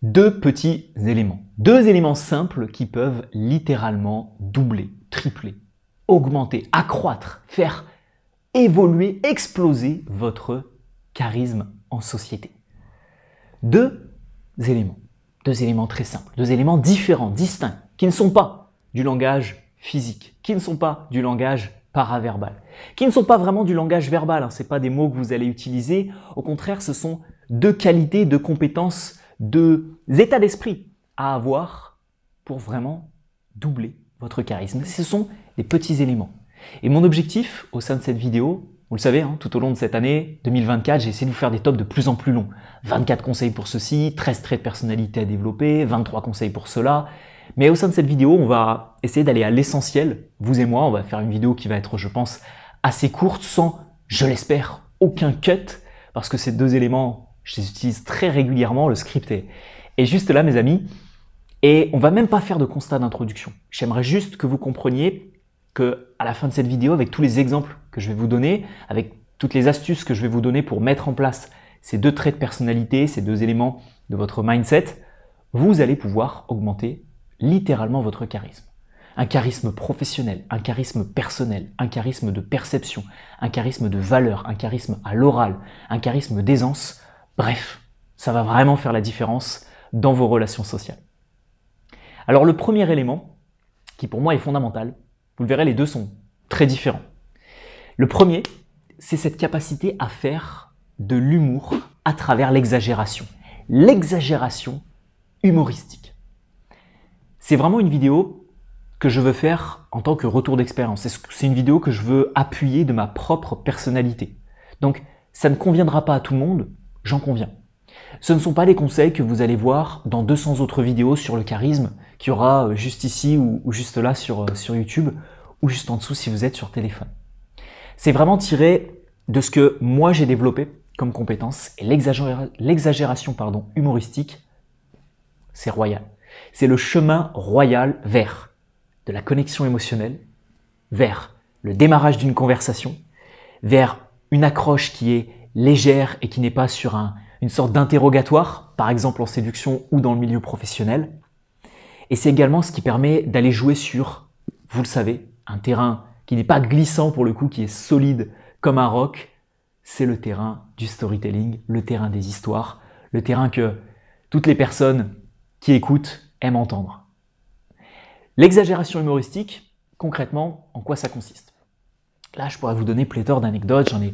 Deux petits éléments. Deux éléments simples qui peuvent littéralement doubler, tripler, augmenter, accroître, faire évoluer, exploser votre charisme en société. Deux éléments très simples, deux éléments différents, distincts, qui ne sont pas du langage physique, qui ne sont pas du langage paraverbal, qui ne sont pas vraiment du langage verbal, ce ne sont pas des mots que vous allez utiliser, au contraire ce sont deux qualités, deux compétences, deux états d'esprit à avoir pour vraiment doubler votre charisme. Ce sont des petits éléments. Et mon objectif au sein de cette vidéo, vous le savez, tout au long de cette année 2024, j'ai essayé de vous faire des tops de plus en plus longs. 24 conseils pour ceci, 13 traits de personnalité à développer, 23 conseils pour cela. Mais au sein de cette vidéo, on va essayer d'aller à l'essentiel. Vous et moi, on va faire une vidéo qui va être, je pense, assez courte, sans, je l'espère, aucun cut, parce que ces deux éléments, je les utilise très régulièrement, le script est juste là, mes amis. Et on va même pas faire de constat d'introduction. J'aimerais juste que vous compreniez que à la fin de cette vidéo, avec tous les exemples que je vais vous donner, avec toutes les astuces que je vais vous donner pour mettre en place ces deux traits de personnalité, ces deux éléments de votre mindset, vous allez pouvoir augmenter littéralement votre charisme. Un charisme professionnel, un charisme personnel, un charisme de perception, un charisme de valeur, un charisme à l'oral, un charisme d'aisance. Bref, ça va vraiment faire la différence dans vos relations sociales. Alors le premier élément, qui pour moi est fondamental, vous le verrez, les deux sont très différents. Le premier, c'est cette capacité à faire de l'humour à travers l'exagération. L'exagération humoristique. C'est vraiment une vidéo que je veux faire en tant que retour d'expérience. C'est une vidéo que je veux appuyer de ma propre personnalité. Donc, ça ne conviendra pas à tout le monde, j'en conviens. Ce ne sont pas les conseils que vous allez voir dans 200 autres vidéos sur le charisme, qu'il y aura juste ici ou juste là sur YouTube, ou juste en dessous si vous êtes sur téléphone. C'est vraiment tiré de ce que moi j'ai développé comme compétence, et l'exagération humoristique, c'est royal. C'est le chemin royal vers de la connexion émotionnelle, vers le démarrage d'une conversation, vers une accroche qui est légère et qui n'est pas sur une sorte d'interrogatoire, par exemple en séduction ou dans le milieu professionnel. Et c'est également ce qui permet d'aller jouer sur, vous le savez, un terrain qui n'est pas glissant pour le coup, qui est solide comme un roc. C'est le terrain du storytelling, le terrain des histoires, le terrain que toutes les personnes qui écoutent aiment entendre. L'exagération humoristique, concrètement, en quoi ça consiste? Là, je pourrais vous donner pléthore d'anecdotes. J'en ai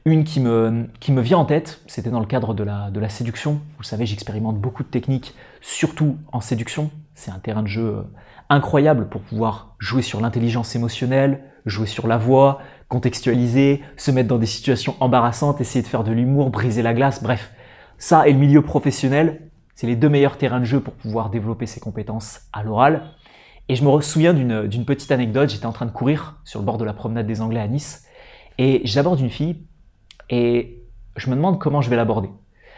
une qui me vient en tête, c'était dans le cadre de la séduction. Vous le savez, j'expérimente beaucoup de techniques, surtout en séduction. C'est un terrain de jeu incroyable pour pouvoir jouer sur l'intelligence émotionnelle, jouer sur la voix, contextualiser, se mettre dans des situations embarrassantes, essayer de faire de l'humour, briser la glace, bref. Ça et le milieu professionnel, c'est les deux meilleurs terrains de jeu pour pouvoir développer ses compétences à l'oral. Et je me souviens d'une petite anecdote, j'étais en train de courir sur le bord de la promenade des Anglais à Nice, et j'aborde une fille, et je me demande comment je vais l'aborder.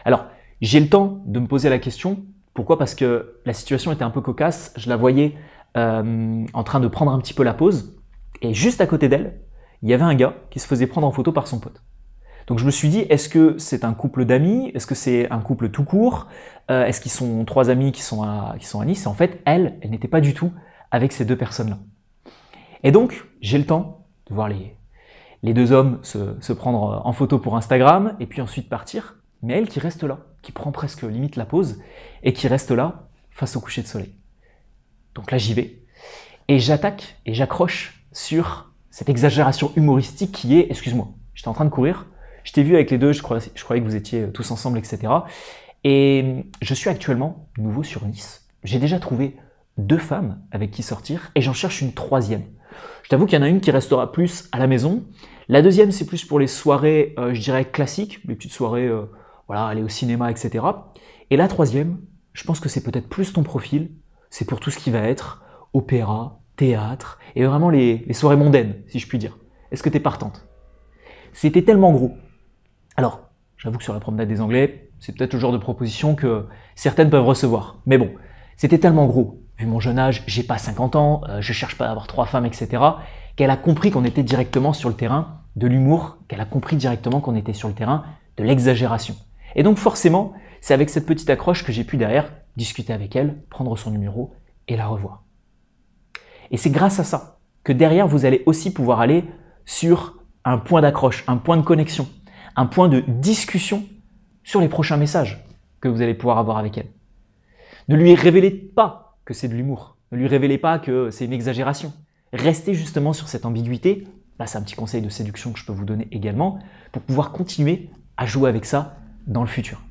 Alors, j'ai le temps de me poser la question. Pourquoi? Parce que la situation était un peu cocasse. Je la voyais en train de prendre un petit peu la pause. Et juste à côté d'elle, il y avait un gars qui se faisait prendre en photo par son pote. Donc je me suis dit, est-ce que c'est un couple d'amis? Est-ce que c'est un couple tout court? Est-ce qu'ils sont trois amis qui sont à Nice? Et en fait, elle n'était pas du tout avec ces deux personnes-là. Et donc, j'ai le temps de voir les deux hommes se prendre en photo pour Instagram et puis ensuite partir. Mais elle qui reste là, qui prend presque limite la pause et qui reste là face au coucher de soleil. Donc là, j'y vais et j'attaque et j'accroche sur cette exagération humoristique qui est, excuse-moi, j'étais en train de courir, je t'ai vu avec les deux, je croyais que vous étiez tous ensemble, etc. Et je suis actuellement nouveau sur Nice. J'ai déjà trouvé 2 femmes avec qui sortir et j'en cherche une 3e. Je t'avoue qu'il y en a une qui restera plus à la maison. La deuxième, c'est plus pour les soirées, je dirais, classiques, les petites soirées, voilà, aller au cinéma, etc. Et la 3e, je pense que c'est peut-être plus ton profil, c'est pour tout ce qui va être opéra, théâtre, et vraiment les soirées mondaines, si je puis dire. Est-ce que tu es partante? C'était tellement gros. Alors, j'avoue que sur la promenade des Anglais, c'est peut-être le genre de proposition que certaines peuvent recevoir. Mais bon, c'était tellement gros. Vu mon jeune âge, j'ai pas 50 ans, je cherche pas à avoir 3 femmes, etc. Qu'elle a compris qu'on était directement sur le terrain de l'humour, qu'elle a compris directement qu'on était sur le terrain de l'exagération. Et donc forcément, c'est avec cette petite accroche que j'ai pu derrière discuter avec elle, prendre son numéro et la revoir. Et c'est grâce à ça que derrière, vous allez aussi pouvoir aller sur un point d'accroche, un point de connexion, un point de discussion sur les prochains messages que vous allez pouvoir avoir avec elle. Ne lui révélez pas que c'est de l'humour. Ne lui révélez pas que c'est une exagération. Restez justement sur cette ambiguïté. Là, c'est un petit conseil de séduction que je peux vous donner également pour pouvoir continuer à jouer avec ça dans le futur.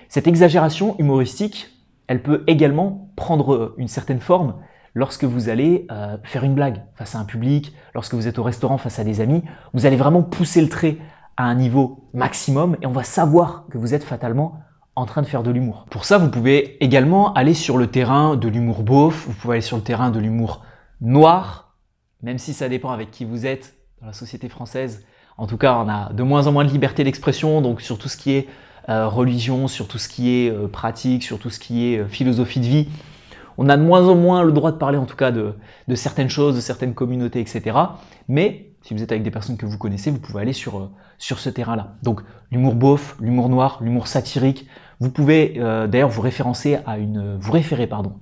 Cette exagération humoristique, elle peut également prendre une certaine forme lorsque vous allez faire une blague face à un public, lorsque vous êtes au restaurant face à des amis. Vous allez vraiment pousser le trait à un niveau maximum et on va savoir que vous êtes fatalement en train de faire de l'humour. Pour ça, vous pouvez également aller sur le terrain de l'humour beauf, vous pouvez aller sur le terrain de l'humour noir, même si ça dépend avec qui vous êtes dans la société française. En tout cas, on a de moins en moins de liberté d'expression, donc sur tout ce qui est religion, sur tout ce qui est pratique, sur tout ce qui est philosophie de vie, on a de moins en moins le droit de parler en tout cas de certaines choses, de certaines communautés, etc. Mais si vous êtes avec des personnes que vous connaissez, vous pouvez aller sur ce terrain-là. Donc l'humour beauf, l'humour noir, l'humour satirique. Vous pouvez d'ailleurs vous référer à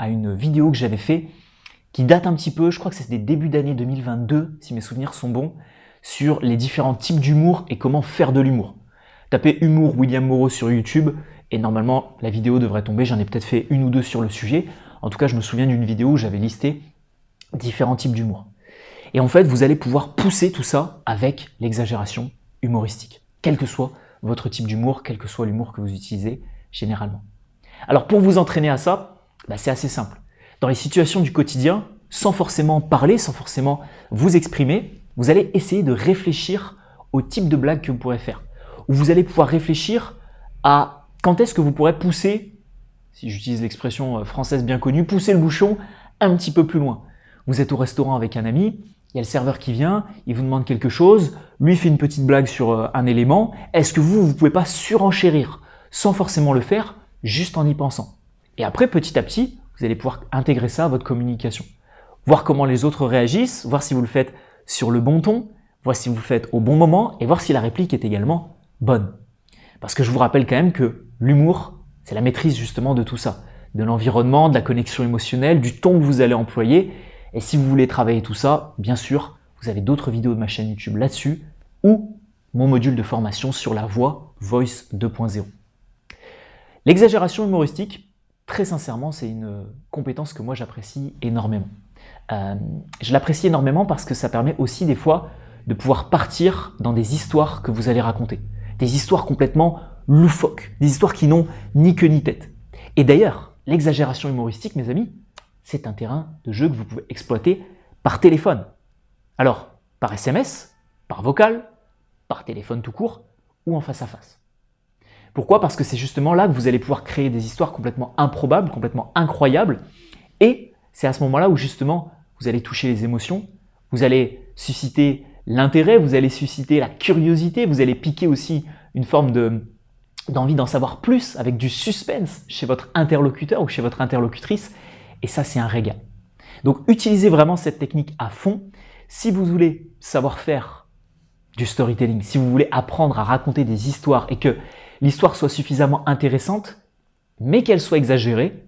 une vidéo que j'avais fait qui date un petit peu, je crois que c'était début d'année 2022, si mes souvenirs sont bons, sur les différents types d'humour et comment faire de l'humour. Tapez humour William Moreau sur YouTube et normalement la vidéo devrait tomber. J'en ai peut-être fait une ou deux sur le sujet. En tout cas, je me souviens d'une vidéo où j'avais listé différents types d'humour. Et en fait, vous allez pouvoir pousser tout ça avec l'exagération humoristique, quel que soit votre type d'humour, quel que soit l'humour que vous utilisez généralement. Alors pour vous entraîner à ça, c'est assez simple. Dans les situations du quotidien, sans forcément parler, sans forcément vous exprimer, vous allez essayer de réfléchir au type de blague que vous pourrez faire. Ou vous allez pouvoir réfléchir à quand est-ce que vous pourrez pousser, si j'utilise l'expression française bien connue, pousser le bouchon un petit peu plus loin. Vous êtes au restaurant avec un ami, il y a le serveur qui vient, il vous demande quelque chose, lui fait une petite blague sur un élément. Est-ce que vous ne pouvez pas surenchérir sans forcément le faire, juste en y pensant? Et après, petit à petit, vous allez pouvoir intégrer ça à votre communication. Voir comment les autres réagissent, voir si vous le faites sur le bon ton, voir si vous le faites au bon moment et voir si la réplique est également bonne. Parce que je vous rappelle quand même que l'humour, c'est la maîtrise justement de tout ça, de l'environnement, de la connexion émotionnelle, du ton que vous allez employer. Et si vous voulez travailler tout ça, bien sûr, vous avez d'autres vidéos de ma chaîne YouTube là-dessus ou mon module de formation sur la voix Voice 2.0. L'exagération humoristique, très sincèrement, c'est une compétence que moi j'apprécie énormément. Je l'apprécie énormément parce que ça permet aussi des fois de pouvoir partir dans des histoires que vous allez raconter. Des histoires complètement loufoques, des histoires qui n'ont ni queue ni tête. Et d'ailleurs, l'exagération humoristique, mes amis, c'est un terrain de jeu que vous pouvez exploiter par téléphone. Alors, par SMS, par vocal, par téléphone tout court ou en face à face. Pourquoi? Parce que c'est justement là que vous allez pouvoir créer des histoires complètement improbables, complètement incroyables. Et c'est à ce moment-là où justement vous allez toucher les émotions, vous allez susciter l'intérêt, vous allez susciter la curiosité, vous allez piquer aussi une forme d'envie d'en savoir plus avec du suspense chez votre interlocuteur ou chez votre interlocutrice. Et ça, c'est un régal. Donc, utilisez vraiment cette technique à fond. Si vous voulez savoir faire du storytelling, si vous voulez apprendre à raconter des histoires et que l'histoire soit suffisamment intéressante, mais qu'elle soit exagérée,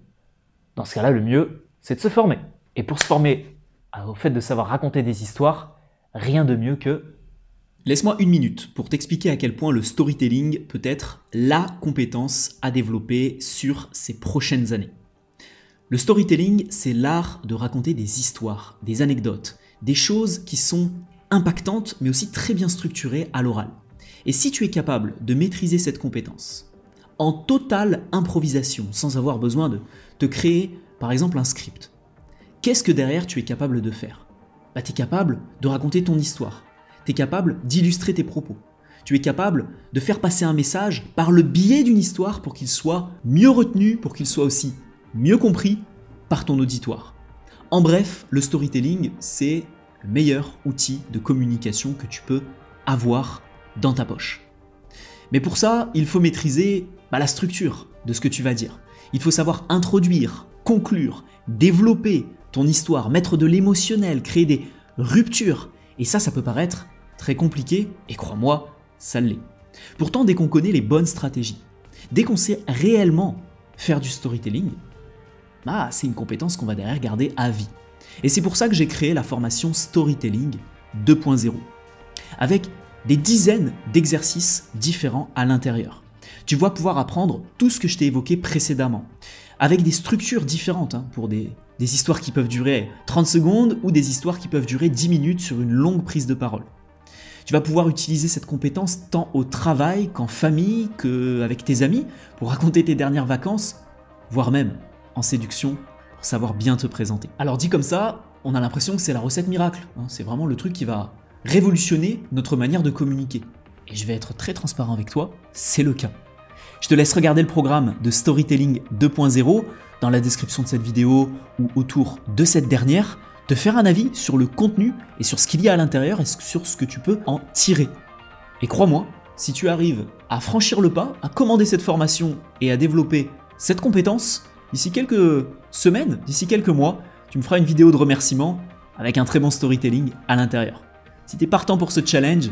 dans ce cas-là, le mieux, c'est de se former. Et pour se former au fait de savoir raconter des histoires, rien de mieux que... Laisse-moi une minute pour t'expliquer à quel point le storytelling peut être la compétence à développer sur ces prochaines années. Le storytelling, c'est l'art de raconter des histoires, des anecdotes, des choses qui sont impactantes mais aussi très bien structurées à l'oral. Et si tu es capable de maîtriser cette compétence en totale improvisation, sans avoir besoin de te créer par exemple un script, qu'est-ce que derrière tu es capable de faire? Tu es capable de raconter ton histoire, tu es capable d'illustrer tes propos, tu es capable de faire passer un message par le biais d'une histoire pour qu'il soit mieux retenu, pour qu'il soit aussi mieux compris par ton auditoire. En bref, le storytelling, c'est le meilleur outil de communication que tu peux avoir dans ta poche. Mais pour ça, il faut maîtriser la structure de ce que tu vas dire. Il faut savoir introduire, conclure, développer ton histoire, mettre de l'émotionnel, créer des ruptures. Et ça peut paraître très compliqué, et crois-moi, ça l'est. Pourtant, dès qu'on connaît les bonnes stratégies, dès qu'on sait réellement faire du storytelling, c'est une compétence qu'on va derrière garder à vie. Et c'est pour ça que j'ai créé la formation Storytelling 2.0, avec des dizaines d'exercices différents à l'intérieur. Tu vas pouvoir apprendre tout ce que je t'ai évoqué précédemment, avec des structures différentes pour des histoires qui peuvent durer 30 secondes ou des histoires qui peuvent durer 10 minutes sur une longue prise de parole. Tu vas pouvoir utiliser cette compétence tant au travail qu'en famille, qu'avec tes amis, pour raconter tes dernières vacances, voire même en séduction, pour savoir bien te présenter. Alors dit comme ça, on a l'impression que c'est la recette miracle. C'est vraiment le truc qui va révolutionner notre manière de communiquer. Et je vais être très transparent avec toi, c'est le cas. Je te laisse regarder le programme de Storytelling 2.0 dans la description de cette vidéo ou autour de cette dernière, te faire un avis sur le contenu et sur ce qu'il y a à l'intérieur et sur ce que tu peux en tirer. Et crois-moi, si tu arrives à franchir le pas, à commander cette formation et à développer cette compétence, d'ici quelques semaines, d'ici quelques mois, tu me feras une vidéo de remerciement avec un très bon storytelling à l'intérieur. Si tu es partant pour ce challenge,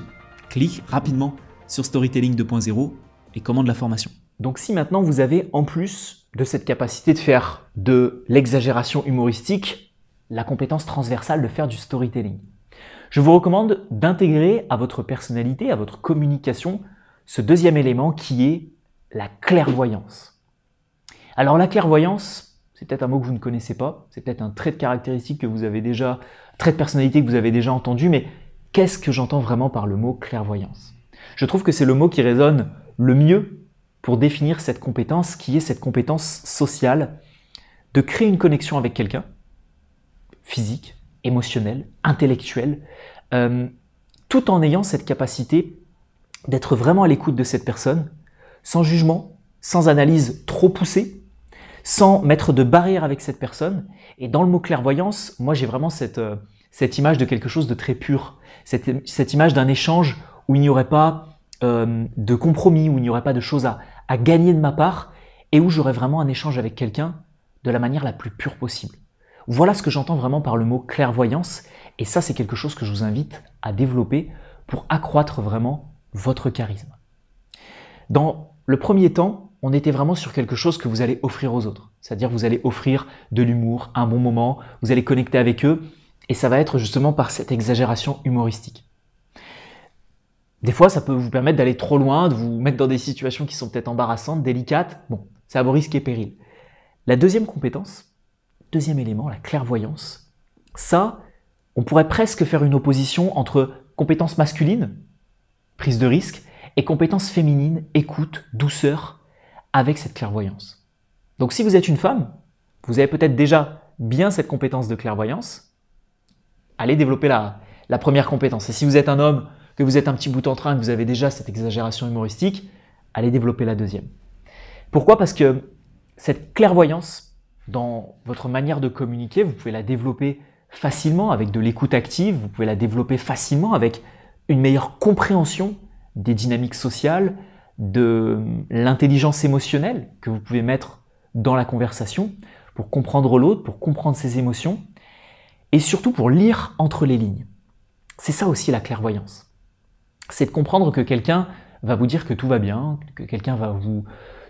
clique rapidement sur Storytelling 2.0 et commande la formation. Donc si maintenant vous avez en plus de cette capacité de faire de l'exagération humoristique, la compétence transversale de faire du storytelling, je vous recommande d'intégrer à votre personnalité, à votre communication, ce deuxième élément qui est la clairvoyance. Alors la clairvoyance, c'est peut-être un mot que vous ne connaissez pas, c'est peut-être un trait de caractéristique que vous avez déjà, trait de personnalité que vous avez déjà entendu, mais qu'est-ce que j'entends vraiment par le mot clairvoyance? Je trouve que c'est le mot qui résonne le mieux pour définir cette compétence qui est cette compétence sociale de créer une connexion avec quelqu'un, physique, émotionnelle, intellectuelle, tout en ayant cette capacité d'être vraiment à l'écoute de cette personne, sans jugement, sans analyse trop poussée, sans mettre de barrière avec cette personne. Et dans le mot clairvoyance, moi j'ai vraiment cette image de quelque chose de très pur, cette image d'un échange où il n'y aurait pas de compromis, où il n'y aurait pas de choses à gagner de ma part et où j'aurais vraiment un échange avec quelqu'un de la manière la plus pure possible. Voilà ce que j'entends vraiment par le mot clairvoyance et ça c'est quelque chose que je vous invite à développer pour accroître vraiment votre charisme. Dans le premier temps, on était vraiment sur quelque chose que vous allez offrir aux autres, c'est-à-dire vous allez offrir de l'humour, un bon moment, vous allez connecter avec eux et ça va être justement par cette exagération humoristique. Des fois, ça peut vous permettre d'aller trop loin, de vous mettre dans des situations qui sont peut-être embarrassantes, délicates. Bon, c'est à vos risques et périls. La deuxième compétence, deuxième élément, la clairvoyance, ça, on pourrait presque faire une opposition entre compétence masculine, prise de risque, et compétence féminine, écoute, douceur, avec cette clairvoyance. Donc si vous êtes une femme, vous avez peut-être déjà bien cette compétence de clairvoyance, allez développer la première compétence. Et si vous êtes un homme, que vous êtes un petit bout en train, que vous avez déjà cette exagération humoristique, allez développer la deuxième. Pourquoi? Parce que cette clairvoyance, dans votre manière de communiquer, vous pouvez la développer facilement avec de l'écoute active, vous pouvez la développer facilement avec une meilleure compréhension des dynamiques sociales, de l'intelligence émotionnelle que vous pouvez mettre dans la conversation pour comprendre l'autre, pour comprendre ses émotions et surtout pour lire entre les lignes. C'est ça aussi la clairvoyance. C'est de comprendre que quelqu'un va vous dire que tout va bien, que quelqu'un va vous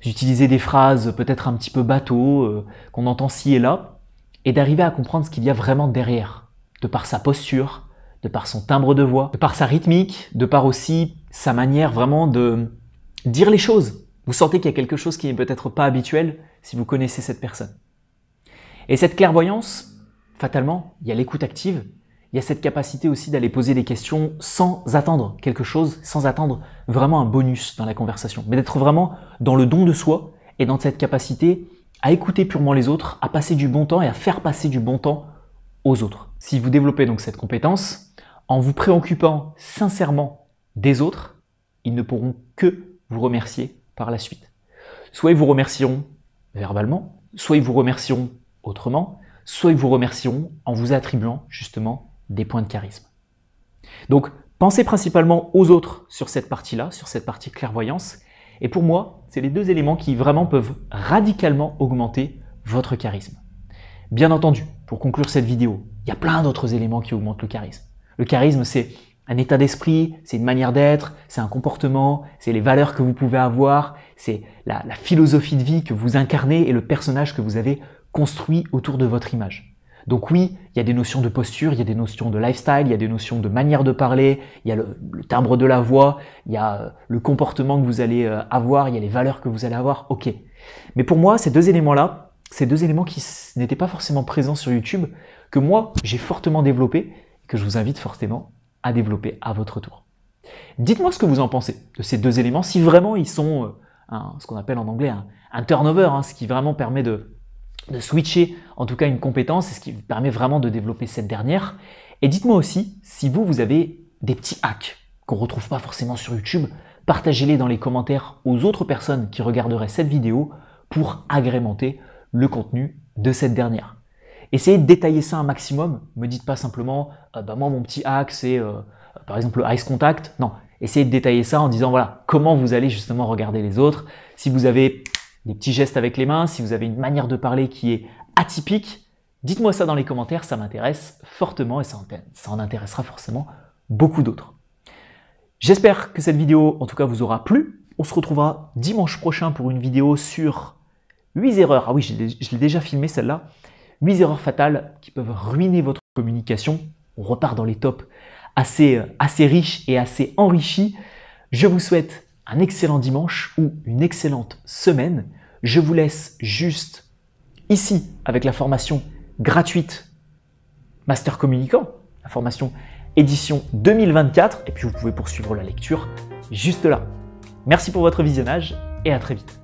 utiliser des phrases peut-être un petit peu bateau, qu'on entend ci et là, et d'arriver à comprendre ce qu'il y a vraiment derrière, de par sa posture, de par son timbre de voix, de par sa rythmique, de par aussi sa manière vraiment de dire les choses. Vous sentez qu'il y a quelque chose qui n'est peut-être pas habituel si vous connaissez cette personne. Et cette clairvoyance, fatalement, il y a l'écoute active, il y a cette capacité aussi d'aller poser des questions sans attendre quelque chose, sans attendre vraiment un bonus dans la conversation, mais d'être vraiment dans le don de soi et dans cette capacité à écouter purement les autres, à passer du bon temps et à faire passer du bon temps aux autres. Si vous développez donc cette compétence, en vous préoccupant sincèrement des autres, ils ne pourront que vous remercier par la suite. Soit ils vous remercieront verbalement, soit ils vous remercieront autrement, soit ils vous remercieront en vous attribuant justement des points de charisme. Donc, pensez principalement aux autres sur cette partie-là, sur cette partie clairvoyance. Et pour moi, c'est les deux éléments qui vraiment peuvent radicalement augmenter votre charisme. Bien entendu, pour conclure cette vidéo, il y a plein d'autres éléments qui augmentent le charisme. Le charisme, c'est un état d'esprit, c'est une manière d'être, c'est un comportement, c'est les valeurs que vous pouvez avoir, c'est la philosophie de vie que vous incarnez et le personnage que vous avez construit autour de votre image. Donc oui, il y a des notions de posture, il y a des notions de lifestyle, il y a des notions de manière de parler, il y a le timbre de la voix, il y a le comportement que vous allez avoir, il y a les valeurs que vous allez avoir, ok. Mais pour moi, ces deux éléments-là, ces deux éléments qui n'étaient pas forcément présents sur YouTube, que moi, j'ai fortement développé et que je vous invite fortement à développer à votre tour. Dites-moi ce que vous en pensez de ces deux éléments, si vraiment ils sont ce qu'on appelle en anglais un turnover, ce qui vraiment permet de switcher en tout cas une compétence et ce qui permet vraiment de développer cette dernière. Et dites-moi aussi si vous avez des petits hacks qu'on ne retrouve pas forcément sur YouTube, partagez-les dans les commentaires aux autres personnes qui regarderaient cette vidéo pour agrémenter le contenu de cette dernière. Essayez de détailler ça un maximum. Ne me dites pas simplement moi mon petit hack c'est par exemple le Eyes Contact. Non, essayez de détailler ça en disant voilà comment vous allez justement regarder les autres. Si vous avez des petits gestes avec les mains, si vous avez une manière de parler qui est atypique, dites-moi ça dans les commentaires, ça m'intéresse fortement et ça en intéressera forcément beaucoup d'autres. J'espère que cette vidéo en tout cas vous aura plu. On se retrouvera dimanche prochain pour une vidéo sur 8 erreurs. Ah oui, je l'ai déjà filmé celle-là. 8 erreurs fatales qui peuvent ruiner votre communication. On repart dans les tops assez riches et assez enrichis. Je vous souhaite un excellent dimanche ou une excellente semaine. Je vous laisse juste ici avec la formation gratuite Master Communicant, la formation édition 2024. Et puis vous pouvez poursuivre la lecture juste là. Merci pour votre visionnage et à très vite.